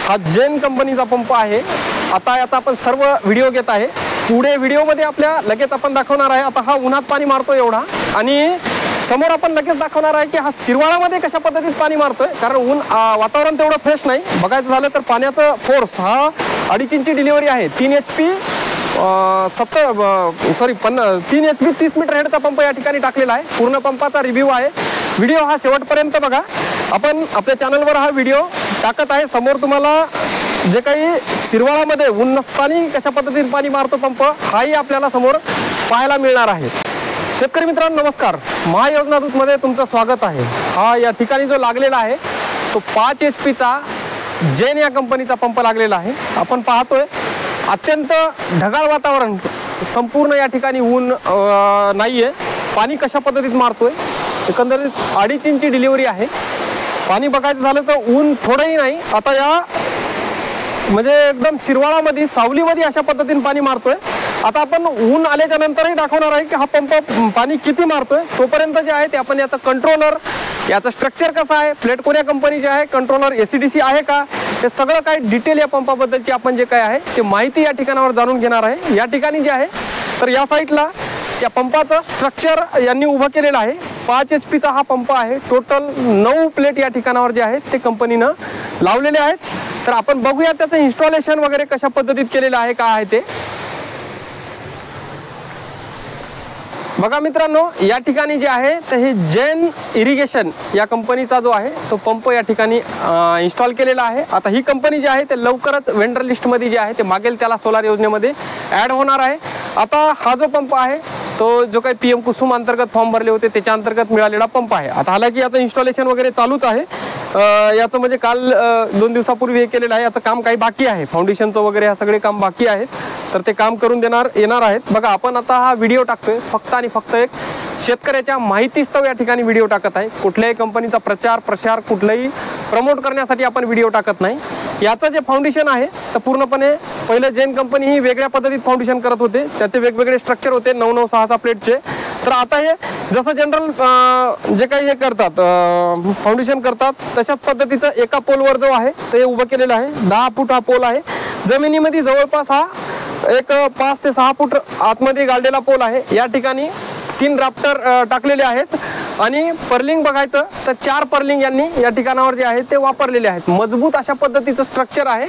हा जेन कंपनीचा पंप आहे। आता याचा आपण सर्व व्हिडिओ घेत आहे। पुढे व्हिडिओमध्ये आपल्या लगेच आपण दाखवणार आहे। आता हा उन्हात पाणी मारतो एवढा, आणि समोर आपण लगेच दाखवणार आहे की हा शिरवाळामध्ये कशा पद्धतीत पाणी मारतोय, कारण ऊन वातावरण तेवढं फ्रेश नाही। बघायचं झालं तर पाण्याचा फोर्स हा 2.5 इंची डिलिव्हरी आहे। 3 HP 3 HP 30 मीटर हेडचा पंप या ठिकाणी टाकलेला आहे। पूर्ण पंपाचा रिव्ह्यू आहे। व्हिडिओ हा शेवटपर्यंत बघा। आपण आपल्या चॅनलवर हा व्हिडिओ टाकत आहे। समोर तुम्हाला जे काही शिरवाळामध्ये ऊन नसताना कशा पद्धतीने पाणी मारतो पंप, हाही आपल्याला समोर पाहायला मिळणार आहे। शेतकरी मित्रांनो नमस्कार, महायोजना दूतमध्ये तुमचं स्वागत आहे। हा या ठिकाणी जो लागलेला आहे तो 5 HP चा जेन या कंपनीचा पंप लागलेला आहे। आपण पाहतोय अत्यंत ढगाळ वातावरण, संपूर्ण या ठिकाणी ऊन नाहीये। पाणी कशा पद्धतीत मारतोय, एकंदरीत 2.5 इंची डिलिव्हरी आहे। पाणी बघायचं झालं तर ऊन थोडंही नाही, आता या म्हणजे एकदम शिरवाळामध्ये सावलीमध्ये अशा पद्धतीने पाणी मारतोय। आता आपण ऊन आल्याच्या नंतरही दाखवणार आहे की हा पंप पाणी किती मारतोय। तोपर्यंत जे आहे ते आपण याचा कंट्रोलर, याचं स्ट्रक्चर कसं आहे, प्लेट कोण्या कंपनीचे आहे, कंट्रोलर ACDC आहे का, हे सगळं काही डिटेल या पंपाबद्दलची आपण जे काय आहे ते माहिती या ठिकाणावर जाणून घेणार आहे। या ठिकाणी जे आहे तर या साईडला या पंपाचं स्ट्रक्चर यांनी उभं केलेलं आहे। 5 HP चा हा पंप आहे। टोटल 9 प्लेट या ठिकाणावर जे आहेत ते कंपनीनं लावलेले आहेत। तर आपण बघूया त्याचं इन्स्टॉलेशन वगैरे कशा पद्धतीत केलेलं आहे, काय आहे ते बघा मित्रांनो। या ठिकाणी जे आहे तर हे जेन इरिगेशन या कंपनीचा जो आहे तो पंप या ठिकाणी इन्स्टॉल केलेला आहे। आता ही कंपनी जी आहे ते लवकरच वेंडर लिस्टमध्ये जे आहे ते मागेल त्याला सोलार योजनेमध्ये ॲड होणार आहे। आता हा जो पंप आहे तो जो काही PM कुसुम अंतर्गत फॉर्म भरले होते त्याच्या अंतर्गत मिळालेला पंप आहे। आता हालाकी याचं इन्स्टॉलेशन वगैरे चालूच आहे। याचं म्हणजे काल 2 दिवसापूर्वी हे केलेलं आहे। याचं काम काही बाकी आहे, फाउंडेशनचं वगैरे हा सगळे काम बाकी आहेत, तर ते काम करून येणार आहेत। बघा आपण आता हा व्हिडिओ टाकतोय फक्त आणि फक्त एक शेतकऱ्याच्या माहितीस्तव या ठिकाणी व्हिडिओ टाकत आहे। कुठल्याही कंपनीचा प्रचार कुठलाही प्रमोट करण्यासाठी आपण व्हिडिओ टाकत नाही। याचं जे फाउंडेशन आहे तर पूर्णपणे पहिलं जेन कंपनी ही वेगळ्या पद्धतीत फाउंडेशन करत होते, त्याचे वेगवेगळे स्ट्रक्चर होते 9-9-6-6 प्लेटचे। तर आता हे जसं जनरल जे काही हे करतात फाउंडेशन करतात तशाच पद्धतीचं एका पोलवर जो आहे ते उभं केलेलं आहे। 10 फूट हा पोल आहे। जमिनीमध्ये जवळपास हा एक 5 ते 6 फूट आतमध्ये गाडलेला पोल आहे। या ठिकाणी 3 राफ्टर टाकलेले आहेत, आणि पर्लिंग बघायचं तर 4 पर्लिंग यांनी या ठिकाणावर जे आहे ते वापरलेले आहेत। मजबूत अशा पद्धतीचं स्ट्रक्चर आहे।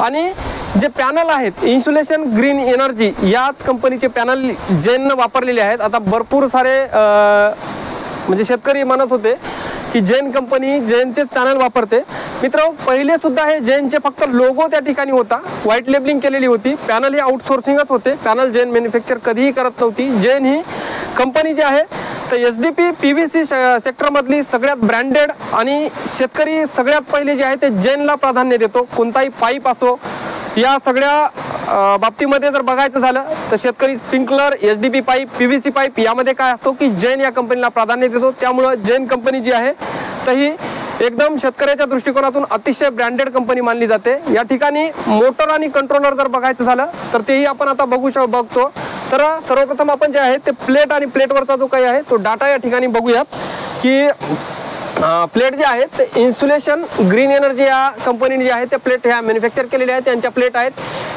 आणि जे पॅनल आहेत इन्सुलेशन ग्रीन एनर्जी याच कंपनीचे पॅनल जेननं वापरलेले आहेत। आता भरपूर सारे म्हणजे शेतकरी म्हणत होते की जेन कंपनी जेनचे पॅनल वापरते। मित्र पहिले सुद्धा हे जेनचे फक्त लोगो त्या ठिकाणी होता, व्हाईट लेबलिंग केलेली होती। पॅनल हे आउटसोर्सिंगच होते, पॅनल जेन मॅन्युफॅक्चर कधीही करत नव्हती। जेन ही कंपनी जी आहे तर SDP PVC सेक्टरमधली सगळ्यात ब्रँडेड, आणि शेतकरी सगळ्यात पहिले जे आहे ते जेनला प्राधान्य देतो। कोणताही पाईप असो या सगळ्या बाबतीमध्ये जर बघायचं झालं तर शेतकरी sprinkler, SDP pipe, PVC pipe यामध्ये काय असतो की जेन या कंपनीला प्राधान्य देतो। त्यामुळं जेन कंपनी जी आहे तर ही एकदम शेतकऱ्याच्या दृष्टिकोनातून अतिशय ब्रँडेड कंपनी मानली जाते। या ठिकाणी मोटर आणि कंट्रोलर जर बघायचं झालं तर तेही आपण आता बघतो। तर सर्वप्रथम आपण जे आहे ते प्लेट आणि प्लेटवरचा जो काही आहे तो डाटा या ठिकाणी बघूयात की प्लेट जे आहेत ते इन्सुलेशन ग्रीन एनर्जी या कंपनीने जे आहे ते प्लेट ह्या मॅन्युफॅक्चर केलेल्या आहेत। त्यांच्या प्लेट आहेत।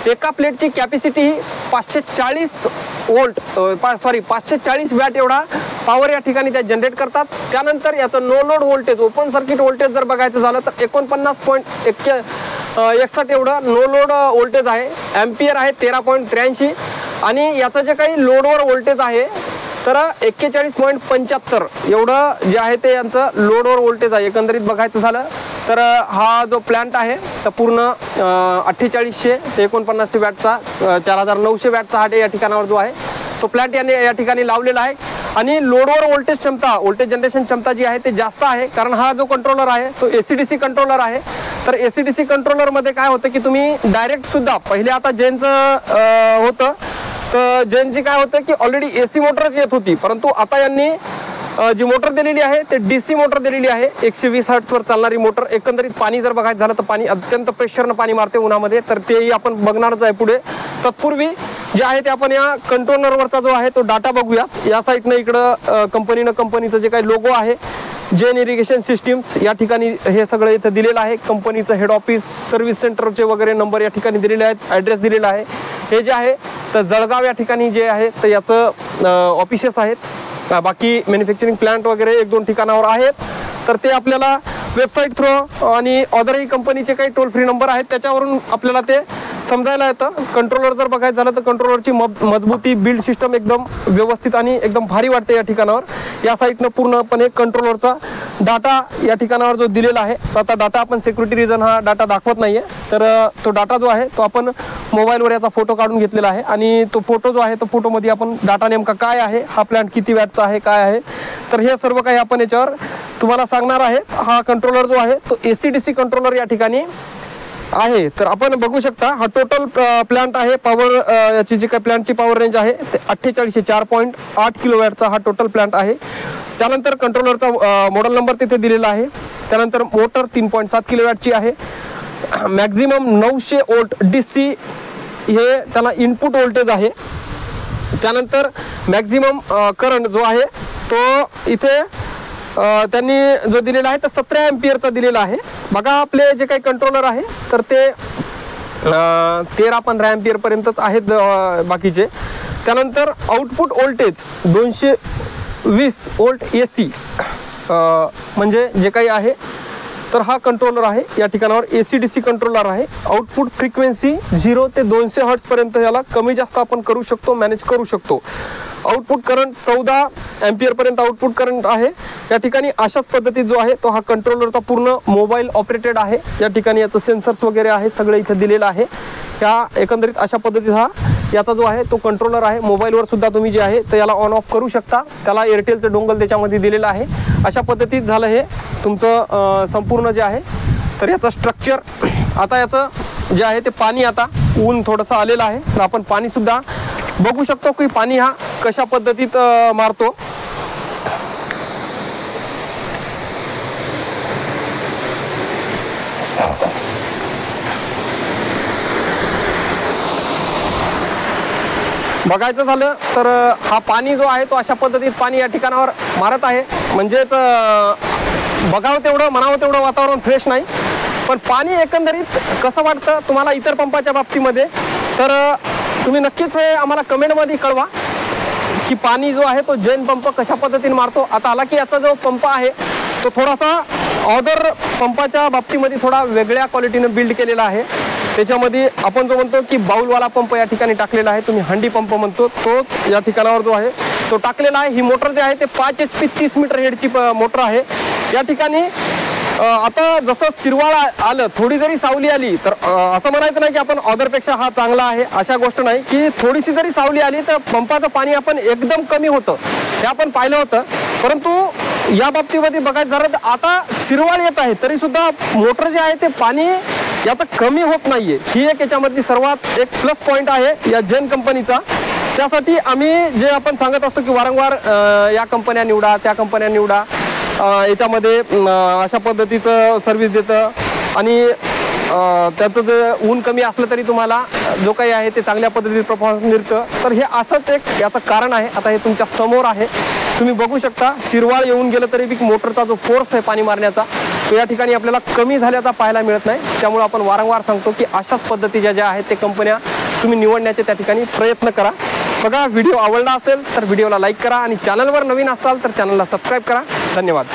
एका प्लेटची कॅपॅसिटी ही 540 वॅट एवढा पॉवर या ठिकाणी त्या जनरेट करतात। त्यानंतर याचं no load voltage, open circuit voltage जर बघायचं झालं तर 49.61 एवढं नो लोड व्होल्टेज आहे। एम्पियर आहे 13.83, आणि याचं जे काही लोडवर व्होल्टेज आहे तर 41.75 एवढं जे आहे ते यांचं लोडवर व्होल्टेज आहे। एकंदरीत बघायचं झालं तर हा जो प्लांट आहे तर पूर्ण 4800 ते 4900 वॅटचा 4900 वॅटचा हा या ठिकाणावर जो आहे तो प्लांट याने या ठिकाणी लावलेला आहे। आणि लोडवर व्होल्टेज क्षमता, व्होल्टेज जनरेशन क्षमता जी आहे ते जास्त आहे, कारण हा जो कंट्रोलर आहे तो ACDC कंट्रोलर आहे। तर ACDC कंट्रोलरमध्ये काय होतं की तुम्ही डायरेक्ट सुद्धा पहिले आता जेनचं होतं तर जेनची काय होतं की ऑलरेडी AC मोटरच येत होती, परंतु आता यांनी जी मोटर दिलेली आहे ते DC मोटर दिलेली आहे, 120 हर्ट्जवर चालणारी मोटर। एकंदरीत पाणी जर बघायचं झालं तर पाणी अत्यंत प्रेशरनं पाणी मारते उन्हामध्ये, तर तेही आपण बघणारच आहे पुढे। तत्पूर्वी जे आहे ते आपण या कंट्रोलरवरचा जो आहे तो डाटा बघूया। या साईडनं इकडं कंपनीचं जे काही लोगो आहे जैन इरिगेशन सिस्टीम्स या ठिकाणी हे सगळं इथं दिलेलं आहे. कंपनीचं हेड ऑफिस, सर्व्हिस सेंटरचे वगैरे नंबर या ठिकाणी दिलेले आहेत, ॲड्रेस दिलेला आहे. हे जे आहे तर जळगाव या ठिकाणी जे आहे तर याचं ऑफिसेस आहेत. बाकी मॅन्युफॅक्चरिंग प्लांट वगैरे 1-2 ठिकाणावर आहेत. तर ते आपल्याला वेबसाईट थ्रू आणि अदरही कंपनीचे काही टोल फ्री नंबर आहेत त्याच्यावरून आपल्याला ते समजायला येतं. कंट्रोलर जर बघायचं झालं तर कंट्रोलरची मजबूती, बिल्ड सिस्टम एकदम व्यवस्थित आणि एकदम भारी वाटते या ठिकाणावर. या साईटनं पूर्णपणे कंट्रोलरचा डाटा या ठिकाणावर जो दिलेला आहे. आता डाटा आपण सिक्युरिटी रिझन हा डाटा दाखवत नाही आहे, तर तो डाटा जो आहे तो आपण मोबाईलवर याचा फोटो काढून घेतलेला आहे आणि तो फोटो जो आहे तो फोटोमध्ये आपण डाटा नेमका काय आहे, हा प्लांट किती वॅटचा आहे, काय आहे, तर हे सर्व काही आपण याच्यावर तुम्हाला सांगणार आहे. हा कंट्रोलर जो आहे तो AC-DC कंट्रोलर या ठिकाणी आहे. तर आपण बघू शकता हा टोटल प्लांट आहे. पॉवर याची जी काही प्लांटची पॉवर रेंज आहे ते 48 4.8 किलोवॅटचा हा टोटल प्लांट आहे. त्यानंतर कंट्रोलरचा मॉडेल नंबर तिथे दिलेला आहे. त्यानंतर मोटर 3.7 किलोवॅटची आहे. मॅक्झिमम 900 वोल्ट DC हे त्याला इनपुट व्होल्टेज आहे. त्यानंतर मॅक्झिमम करंट जो आहे तो इथे त्यांनी जो दिलेला आहे तर 17 एम्पियरचा दिलेला आहे. बघा आपले जे काही कंट्रोलर आहे तर ते 13-15 एम्पियर पर्यंतच आहेत बाकीचे. त्यानंतर आउटपुट व्होल्टेज 220 वोल्ट AC म्हणजे जे काही आहे तर हा कंट्रोलर आहे या ठिकाणावर AC-DC कंट्रोलर आहे. आउटपुट फ्रिक्वेन्सी 0 ते 200 हर्ट्ज पर्यंत याला कमी जास्त आपण करू शकतो, मॅनेज करू शकतो. आउटपुट करंट 14 एम्पियर पर्यंत आउटपुट करंट आहे या ठिकाणी. अशाच पद्धतीत जो आहे तो हा कंट्रोलरचा पूर्ण मोबाईल ऑपरेटेड आहे. या ठिकाणी याचं सेन्सर्स वगैरे आहे, सगळं इथं दिलेलं आहे. ह्या एकंदरीत अशा पद्धतीत हा याचा जो आहे तो कंट्रोलर आहे. मोबाईलवर सुद्धा तुम्ही जे आहे तर याला ऑन ऑफ करू शकता. त्याला एअरटेलचं डोंगल त्याच्यामध्ये दिलेलं आहे. अशा पद्धतीत झालं हे तुमचं संपूर्ण जे आहे तर याचं स्ट्रक्चर. आता याचं जे आहे ते पाणी, आता ऊन थोडंसं आलेलं आहे तर आपण पाणीसुद्धा बघू शकतो की पाणी हा कशा पद्धतीत मारतो. बघायचं झालं तर हा पाणी जो आहे तो अशा पद्धतीत पाणी या ठिकाणावर मारत आहे. म्हणजेच बघावं तेवढं, म्हणावं तेवढं वातावरण फ्रेश नाही, पण पाणी एकंदरीत कसं वाटतं तुम्हाला इतर पंपाच्या बाबतीमध्ये तर तुम्ही नक्कीच आम्हाला कमेंटमध्ये कळवा की पाणी जो आहे तो जैन पंप कशा पद्धतीने मारतो. आता आला की याचा जो पंप आहे तो थोडासा अदर पंपाच्या बाबतीमध्ये थोडा वेगळ्या क्वालिटीनं बिल्ड केलेला आहे. त्याच्यामध्ये आपण जो म्हणतो की बाऊलवाला पंप या ठिकाणी टाकलेला आहे, तुम्ही हंडी पंप म्हणतो, तोच या ठिकाणावर जो आहे तो टाकलेला आहे. ही मोटर जे आहे ते 5 HP 30 मीटर हेडची मोटर आहे. या ठिकाणी आता जसं शिरवाळ आलं, थोडी जरी सावली आली तर असं म्हणायचं नाही की आपण अदरपेक्षा हा चांगला आहे, अशा गोष्ट नाही. की थोडीशी जरी सावली आली तर पंपाचं पाणी आपण एकदम कमी होतं, हे आपण पाहिलं होतं. परंतु या बाबतीमध्ये बघायचं झालं तर आता शिरवाळ येत आहे तरी सुद्धा मोटर जे आहे ते पाणी याचं कमी होत नाहीये. ही एक याच्यामधली सर्वात एक प्लस पॉईंट आहे या जैन कंपनीचा. त्यासाठी आम्ही जे आपण सांगत असतो की वारंवार या कंपन्या निवडा, त्या कंपन्या निवडा, याच्यामध्ये अशा पद्धतीचं सर्व्हिस देतं आणि त्याचं जे ऊन कमी असलं तरी तुम्हाला जो काही आहे ते चांगल्या पद्धतीत परफॉर्मन्स मिळतं. तर हे असंच एक याचं कारण आहे. आता हे तुमच्या समोर आहे, तुम्ही बघू शकता. शिरवाळ येऊन गेलं तरी बी मोटरचा जो फोर्स आहे पाणी मारण्याचा तो या ठिकाणी आपल्याला कमी झाल्याचा पाहायला मिळत नाही. त्यामुळे आपण वारंवार सांगतो की अशाच पद्धतीच्या ज्या आहेत ते कंपन्या तुम्ही निवडण्याचे त्या ठिकाणी प्रयत्न करा. बघा, व्हिडिओ आवडला असेल तर व्हिडिओला लाईक करा आणि चॅनलवर नवीन असाल तर चॅनलला सबस्क्राईब करा. धन्यवाद.